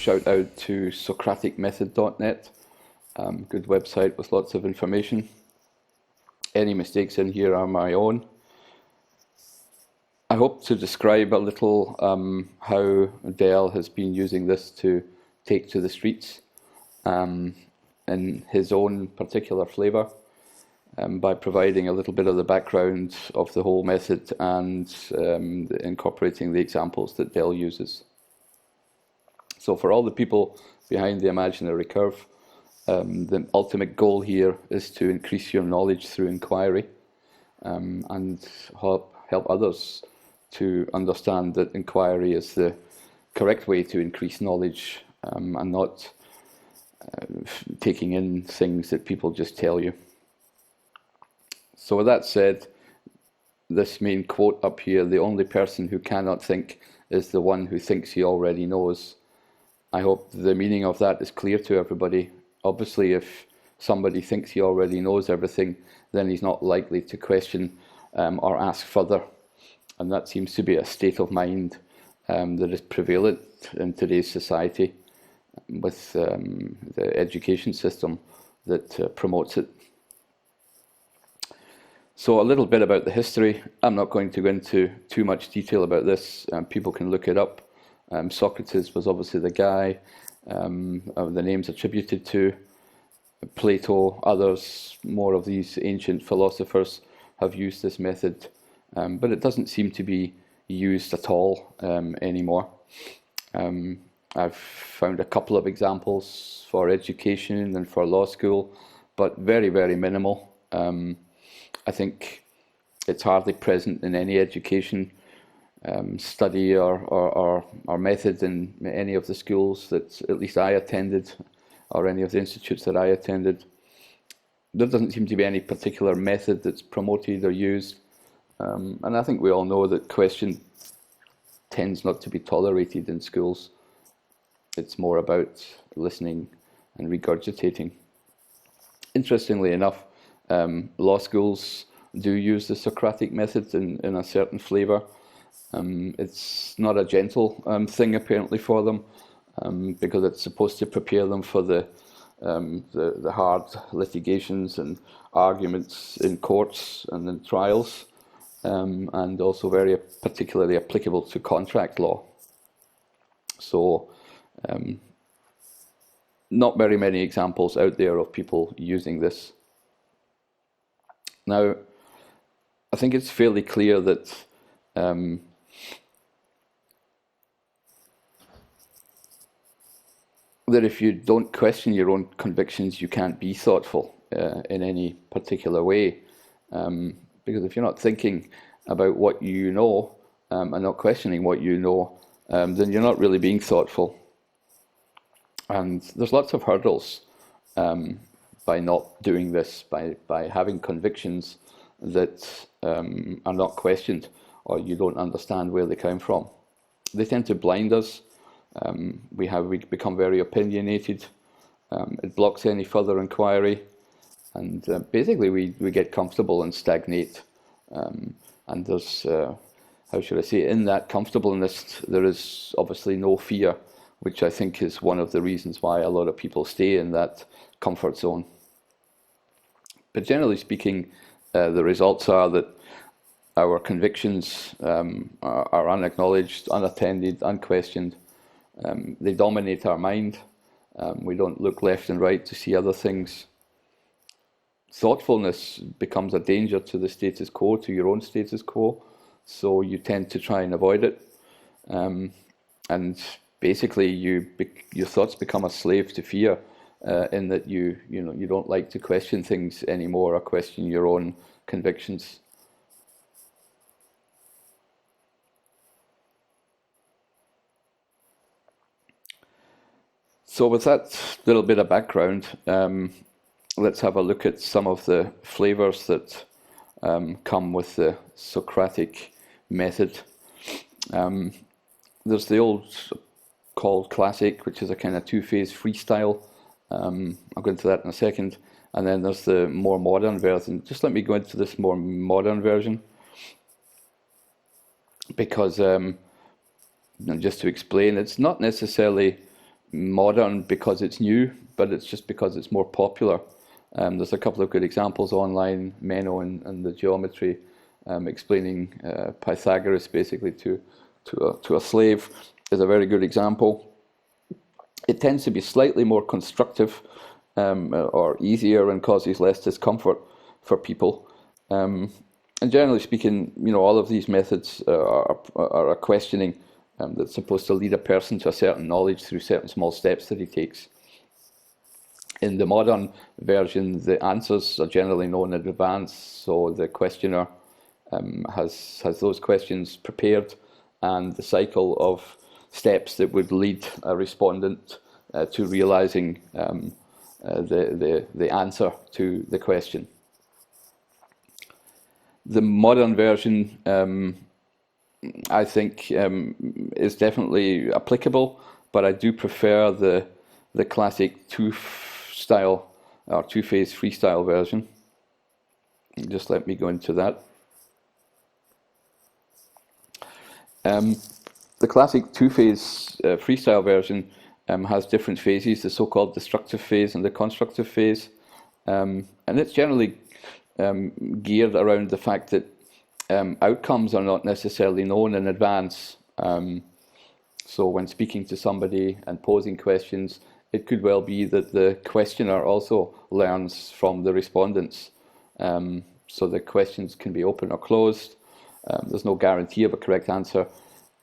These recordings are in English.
shout out to socraticmethod.net. Good website with lots of information. Any mistakes in here are my own. I hope to describe a little how Dell has been using this to take to the streets in his own particular flavour, by providing a little bit of the background of the whole method and incorporating the examples that Dell uses. So for all the people behind the imaginary curve, the ultimate goal here is to increase your knowledge through inquiry, and help others to understand that inquiry is the correct way to increase knowledge, and not taking in things that people just tell you. So with that said, this main quote up here, "The only person who cannot think is the one who thinks he already knows." I hope the meaning of that is clear to everybody. Obviously, if somebody thinks he already knows everything, then he's not likely to question or ask further. And that seems to be a state of mind that is prevalent in today's society with the education system that promotes it. So a little bit about the history. I'm not going to go into too much detail about this. People can look it up. Socrates was obviously the guy. The names attributed to Plato, others, more of these ancient philosophers have used this method, but it doesn't seem to be used at all anymore. I've found a couple of examples for education and for law school, but very, very minimal. I think it's hardly present in any education study or method in any of the schools that at least I attended, or any of the institutes that I attended. There doesn't seem to be any particular method that's promoted or used, and I think we all know that question tends not to be tolerated in schools. It's more about listening and regurgitating. Interestingly enough, law schools do use the Socratic method in a certain flavour. It's not a gentle thing apparently for them, because it's supposed to prepare them for the hard litigations and arguments in courts and in trials, and also very particularly applicable to contract law. So not very many examples out there of people using this. Now, I think it's fairly clear that that if you don't question your own convictions, you can't be thoughtful in any particular way. Because if you're not thinking about what you know and not questioning what you know, then you're not really being thoughtful. And there's lots of hurdles by not doing this, by having convictions that are not questioned, or you don't understand where they come from. They tend to blind us. We become very opinionated. It blocks any further inquiry, and basically we get comfortable and stagnate. And there's, how should I say, in that comfortableness there is obviously no fear, which I think is one of the reasons why a lot of people stay in that comfort zone. But generally speaking, the results are that our convictions are unacknowledged, unattended, unquestioned. They dominate our mind. We don't look left and right to see other things. Thoughtfulness becomes a danger to the status quo, to your own status quo, so you tend to try and avoid it. And basically, your thoughts become a slave to fear, in that you don't like to question things anymore, or question your own convictions. So with that little bit of background, let's have a look at some of the flavors that come with the Socratic method. There's the old called classic, which is a kind of two-phase freestyle. I'll go into that in a second. And then there's the more modern version. Just let me go into this more modern version, because just to explain, it's not necessarily modern because it's new, but it's just because it's more popular. There's a couple of good examples online. Meno and the geometry explaining Pythagoras basically to a slave is a very good example. It tends to be slightly more constructive or easier and causes less discomfort for people. And generally speaking, all of these methods are a questioning that's supposed to lead a person to a certain knowledge through certain small steps that he takes. In the modern version, the answers are generally known in advance, so the questioner has those questions prepared, and the cycle of steps that would lead a respondent to realizing the answer to the question. The modern version, I think, is definitely applicable, but I do prefer the classic two-phase freestyle version. Just let me go into that. The classic two-phase freestyle version has different phases, the so-called destructive phase and the constructive phase, and it's generally geared around the fact that outcomes are not necessarily known in advance. So when speaking to somebody and posing questions, it could well be that the questioner also learns from the respondents. So the questions can be open or closed. There's no guarantee of a correct answer.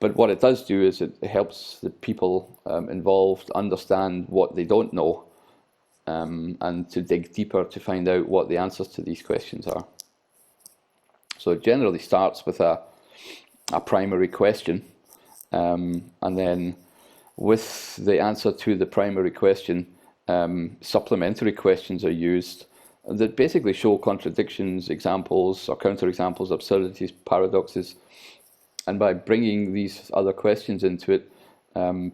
But what it does do is it helps the people involved understand what they don't know, and to dig deeper to find out what the answers to these questions are. So it generally starts with a primary question, and then with the answer to the primary question, supplementary questions are used that basically show contradictions, examples or counterexamples, absurdities, paradoxes. And by bringing these other questions into it,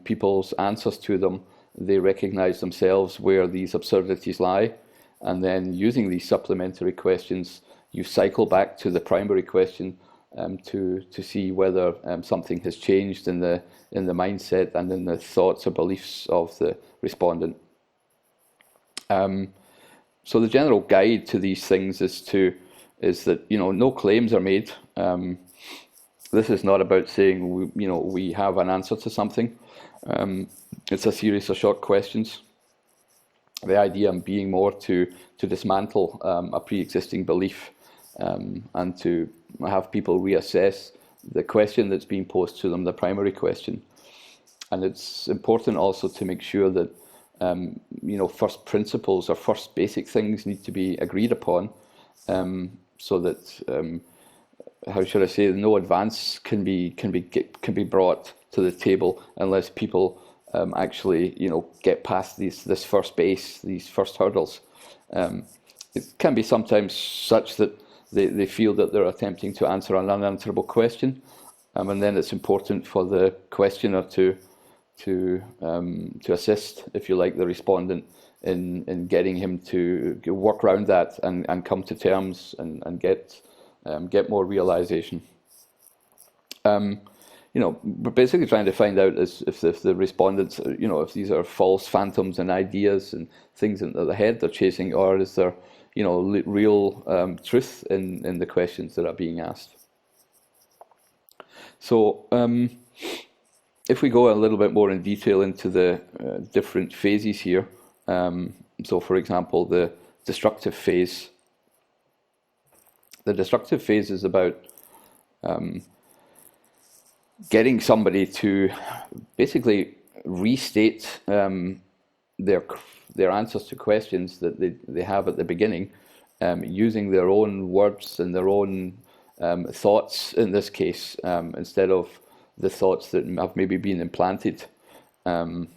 people's answers to them, they recognize themselves where these absurdities lie. And then using these supplementary questions, you cycle back to the primary question to see whether something has changed in the mindset and in the thoughts or beliefs of the respondent. So the general guide to these things is that no claims are made. This is not about saying we have an answer to something. It's a series of short questions. The idea being more to dismantle a pre-existing belief and to have people reassess the question that's being posed to them, the primary question. And it's important also to make sure that first principles or first basic things need to be agreed upon, so that how should I say, no advance can be brought to the table unless people actually get past this first base, these first hurdles. It can be sometimes such that they feel that they're attempting to answer an unanswerable question, and then it's important for the questioner to assist, if you like, the respondent in getting him to work around that and come to terms and get more realization. We're basically trying to find out if the respondents, if these are false phantoms and ideas and things in the head they're chasing, or is there, real truth in the questions that are being asked. So if we go a little bit more in detail into the different phases here, so for example, the destructive phase. The destructive phase is about getting somebody to basically restate their answers to questions that they have at the beginning, using their own words and their own thoughts in this case, instead of the thoughts that have maybe been implanted. And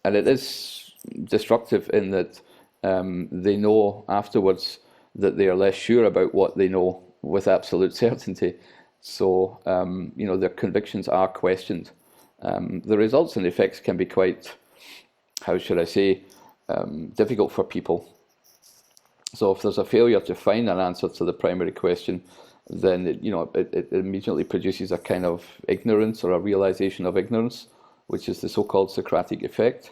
it is destructive in that they know afterwards that they are less sure about what they know with absolute certainty. So, their convictions are questioned. The results and effects can be quite, how should I say, difficult for people. So if there's a failure to find an answer to the primary question, then it immediately produces a kind of ignorance or a realization of ignorance, which is the so-called Socratic effect.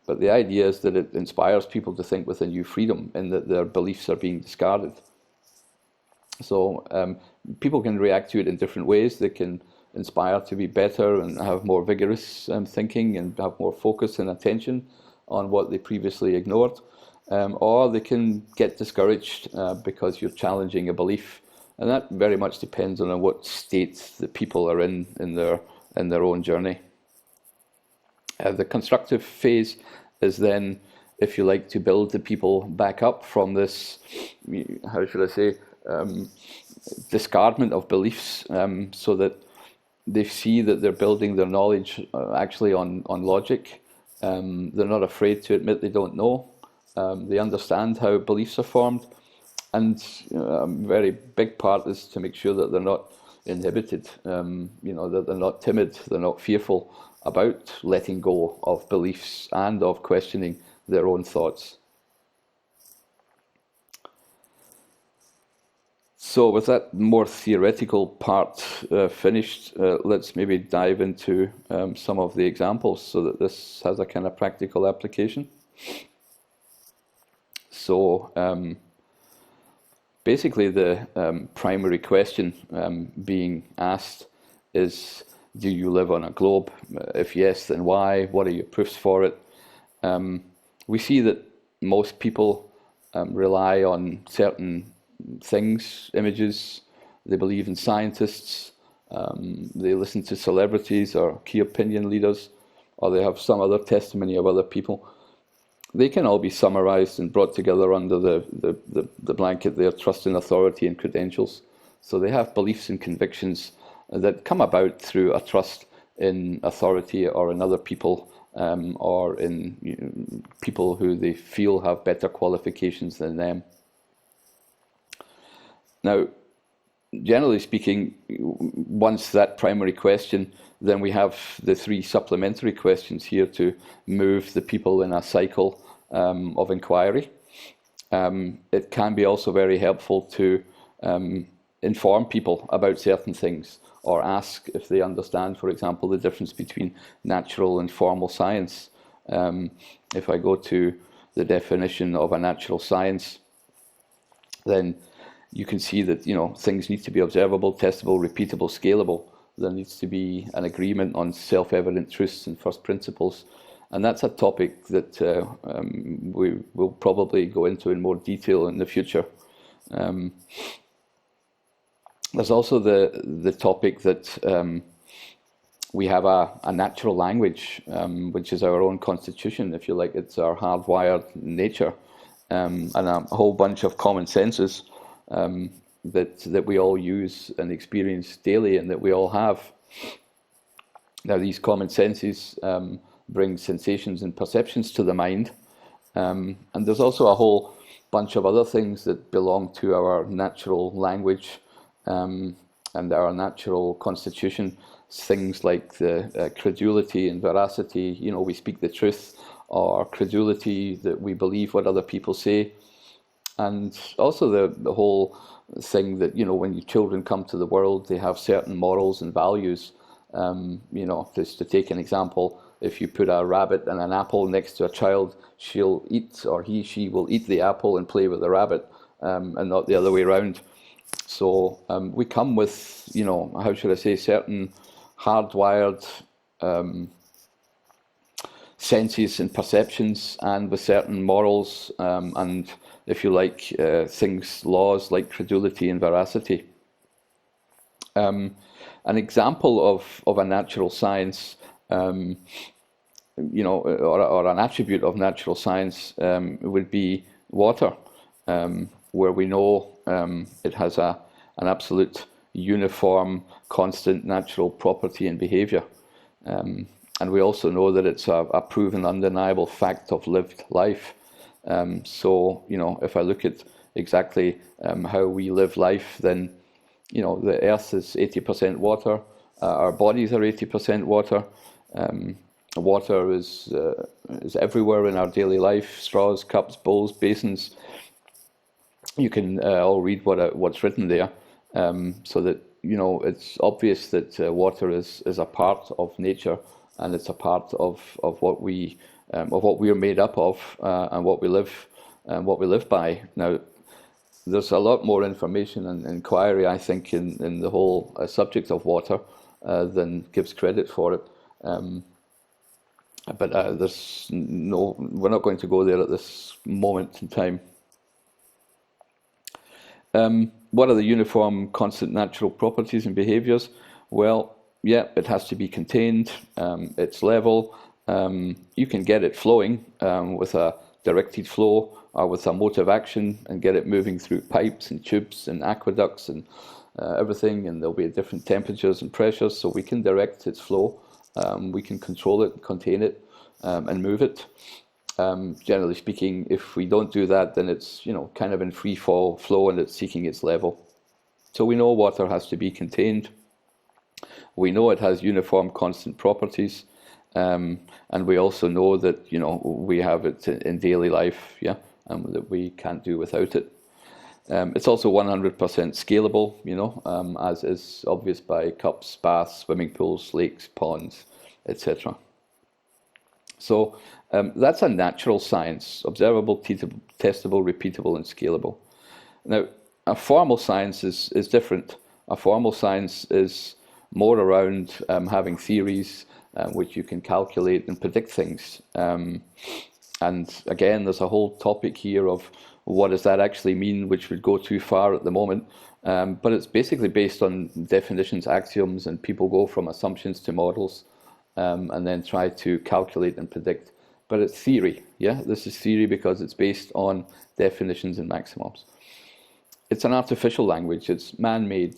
But the idea is that it inspires people to think with a new freedom, in that their beliefs are being discarded. So people can react to it in different ways. They can inspire to be better and have more vigorous thinking and have more focus and attention on what they previously ignored. Or they can get discouraged because you're challenging a belief. And that very much depends on what state the people are in their own journey. The constructive phase is then, if you like, to build the people back up from this, how should I say, discardment of beliefs, so that they see that they're building their knowledge actually on logic. They're not afraid to admit they don't know. They understand how beliefs are formed. And a very big part is to make sure that they're not inhibited, that they're not timid, they're not fearful about letting go of beliefs and of questioning their own thoughts. So with that more theoretical part finished, let's maybe dive into some of the examples so that this has a kind of practical application. So basically the primary question being asked is, do you live on a globe? If yes, then why? What are your proofs for it? We see that most people rely on certain things, images. They believe in scientists. They listen to celebrities or key opinion leaders, or they have some other testimony of other people. They can all be summarized and brought together under the blanket their trust in authority and credentials. So they have beliefs and convictions that come about through a trust in authority or in other people, or in people who they feel have better qualifications than them. Now, generally speaking, once that primary question, then we have the three supplementary questions here to move the people in a cycle of inquiry. It can be also very helpful to inform people about certain things, or ask if they understand, for example, the difference between natural and formal science. If I go to the definition of a natural science, then you can see that things need to be observable, testable, repeatable, scalable. There needs to be an agreement on self-evident truths and first principles, and that's a topic that we will probably go into in more detail in the future. There's also the topic that we have a natural language, which is our own constitution, if you like. It's our hardwired nature, and a whole bunch of common senses that we all use and experience daily, and that we all have. Now, these common senses bring sensations and perceptions to the mind, and there's also a whole bunch of other things that belong to our natural language and our natural constitution. Things like the credulity and veracity, we speak the truth, or credulity that we believe what other people say. And also the whole thing that, when your children come to the world, they have certain morals and values. Just to take an example, if you put a rabbit and an apple next to a child, she'll eat, or she will eat the apple and play with the rabbit, and not the other way around. So we come with, how should I say, certain hardwired senses and perceptions, and with certain morals, and, if you like, laws like credulity and veracity. An example of a natural science, or an attribute of natural science, would be water, where we know it has an absolute uniform, constant natural property and behaviour. And we also know that it's a proven, undeniable fact of lived life. So, if I look at exactly how we live life, then, the earth is 80% water, our bodies are 80% water. Water is everywhere in our daily life: straws, cups, bowls, basins. You can all read what's written there, so that it's obvious that water is a part of nature, and it's a part of what we what we're made up of, and what we live by. Now, there's a lot more information and inquiry, I think, in the whole subject of water than gives credit for it. But we're not going to go there at this moment in time. What are the uniform, constant natural properties and behaviours? Well, yeah, it has to be contained. It's level. You can get it flowing with a directed flow or with a motive action and get it moving through pipes and tubes and aqueducts and everything, and there'll be different temperatures and pressures, so we can direct its flow. We can control it, contain it, and move it. Generally speaking, if we don't do that, then it's kind of in free fall flow and it's seeking its level. So we know water has to be contained. We know it has uniform constant properties, and we also know that we have it in daily life, that we can't do without it. It's also 100% scalable, as is obvious by cups, baths, swimming pools, lakes, ponds, etc. So that's a natural science: observable, testable, repeatable, and scalable. Now, a formal science is different. A formal science is more around having theories which you can calculate and predict things. And again, there's a whole topic here of what does that actually mean, which would go too far at the moment. But it's basically based on definitions, axioms, and people go from assumptions to models and then try to calculate and predict. But it's theory, This is theory because it's based on definitions and maximums. It's an artificial language. It's man-made.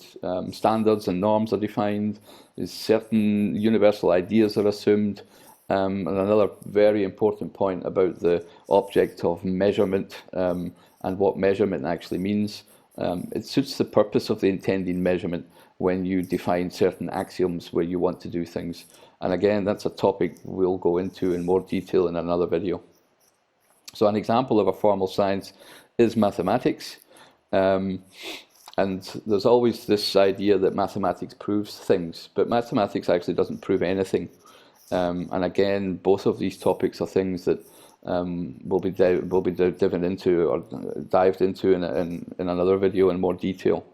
Standards and norms are defined. Certain universal ideas are assumed. And another very important point about the object of measurement and what measurement actually means. It suits the purpose of the intended measurement when you define certain axioms where you want to do things. And again, that's a topic we'll go into in more detail in another video. So an example of a formal science is mathematics. And there's always this idea that mathematics proves things, but mathematics actually doesn't prove anything. And again, both of these topics are things that will be diving into or dived into in another video in more detail.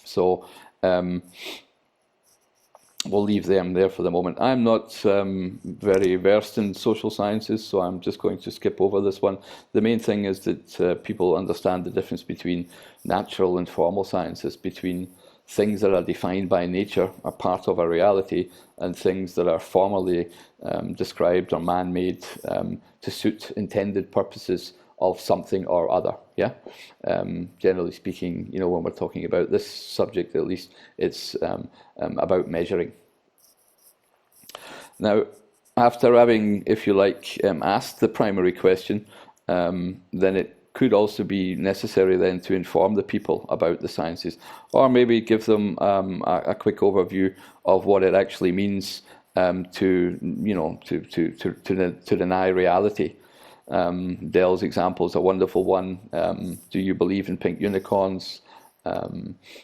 So we'll leave them there for the moment. I'm not very versed in social sciences, so I'm just going to skip over this one. The main thing is that people understand the difference between natural and formal sciences, between things that are defined by nature, are part of a reality, and things that are formally described or man-made to suit intended purposes of something or other. Generally speaking, when we're talking about this subject, at least, it's about measuring. Now, after having, if you like, asked the primary question, then it could also be necessary then to inform the people about the sciences, or maybe give them a quick overview of what it actually means to deny reality. Dell's example is a wonderful one. Do you believe in pink unicorns?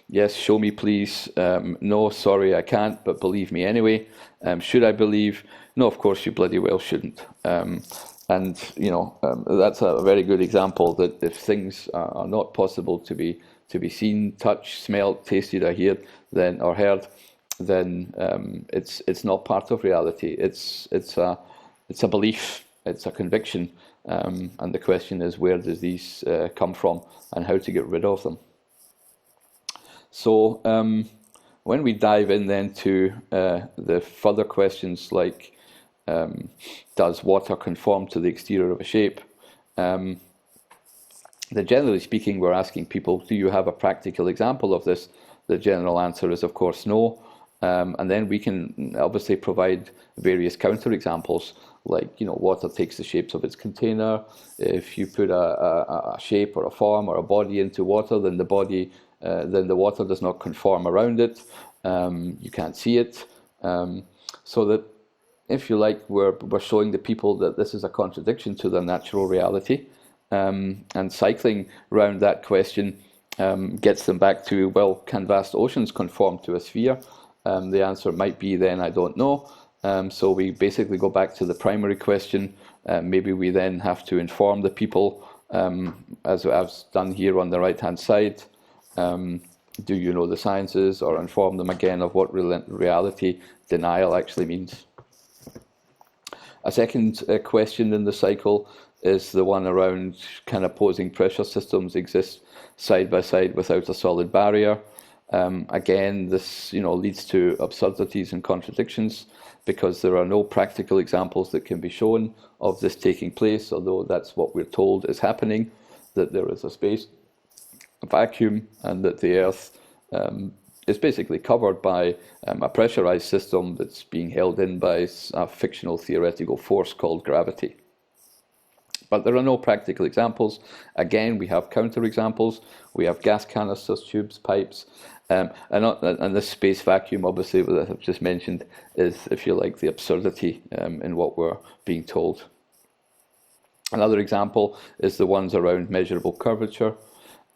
Yes, show me please. No, sorry, I can't, but believe me anyway. Should I believe? No, of course you bloody well shouldn't. And that's a very good example that if things are not possible to be seen, touched, smelled, tasted, or heard, then it's not part of reality. It's a belief. It's a conviction. And the question is, where does these come from, and how to get rid of them? So when we dive in then to the further questions like does water conform to the exterior of a shape? Then generally speaking, we're asking people, do you have a practical example of this? The general answer is, of course, no. And then we can obviously provide various counterexamples, like water takes the shapes of its container. If you put a shape or a form or a body into water, then the water does not conform around it. You can't see it. So that, if you like, we're showing the people that this is a contradiction to their natural reality, and cycling around that question gets them back to, well, can vast oceans conform to a sphere? The answer might be then, I don't know. So we basically go back to the primary question. Maybe we then have to inform the people, as I've done here on the right-hand side. Do you know the sciences? Or inform them again of what reality denial actually means. A second question in the cycle is the one around can opposing pressure systems exist side by side without a solid barrier? Again, this leads to absurdities and contradictions because there are no practical examples that can be shown of this taking place, although that's what we're told is happening, that there is a space, a vacuum, and that the Earth is basically covered by a pressurized system that's being held in by a fictional theoretical force called gravity. But there are no practical examples. Again, we have counterexamples. We have gas canisters, tubes, pipes, and this space vacuum, obviously, that I've just mentioned, is, if you like, the absurdity in what we're being told. Another example is the ones around measurable curvature.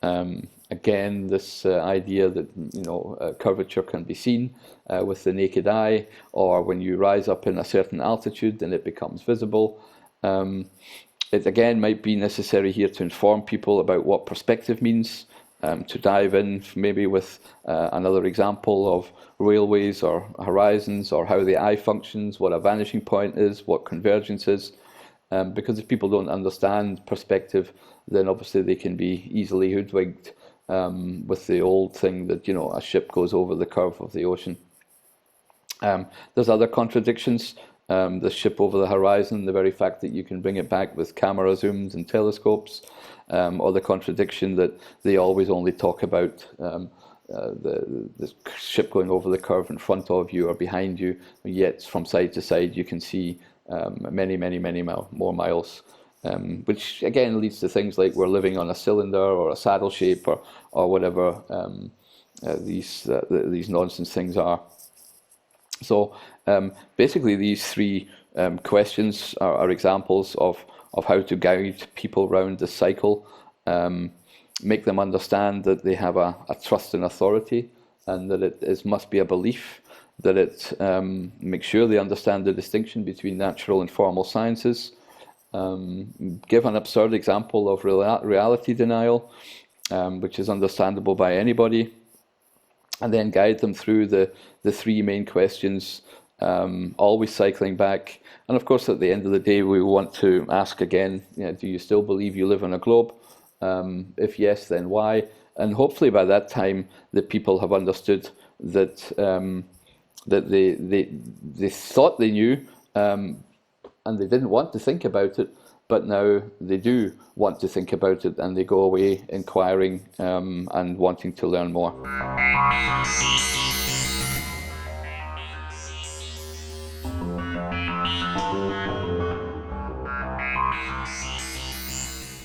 Again, this idea that curvature can be seen with the naked eye, or when you rise up in a certain altitude, then it becomes visible. It again might be necessary here to inform people about what perspective means, to dive in maybe with another example of railways or horizons, or how the eye functions, what a vanishing point is, what convergence is. Because if people don't understand perspective, then obviously they can be easily hoodwinked with the old thing that a ship goes over the curve of the ocean. There's other contradictions. The ship over the horizon, the very fact that you can bring it back with camera zooms and telescopes, or the contradiction that they always only talk about the ship going over the curve in front of you or behind you, yet from side to side you can see many more miles, which again leads to things like we're living on a cylinder or a saddle shape or whatever these nonsense things are. So basically these three questions are examples of how to guide people around the cycle, make them understand that they have a trust in authority, and that it must be a belief, that it makes sure they understand the distinction between natural and formal sciences, give an absurd example of reality denial, which is understandable by anybody, and then guide them through the three main questions, always cycling back. And of course, at the end of the day, we want to ask again, do you still believe you live on a globe? If yes, then why? And hopefully by that time, the people have understood that that they thought they knew, and they didn't want to think about it, but now they do want to think about it, and they go away inquiring and wanting to learn more.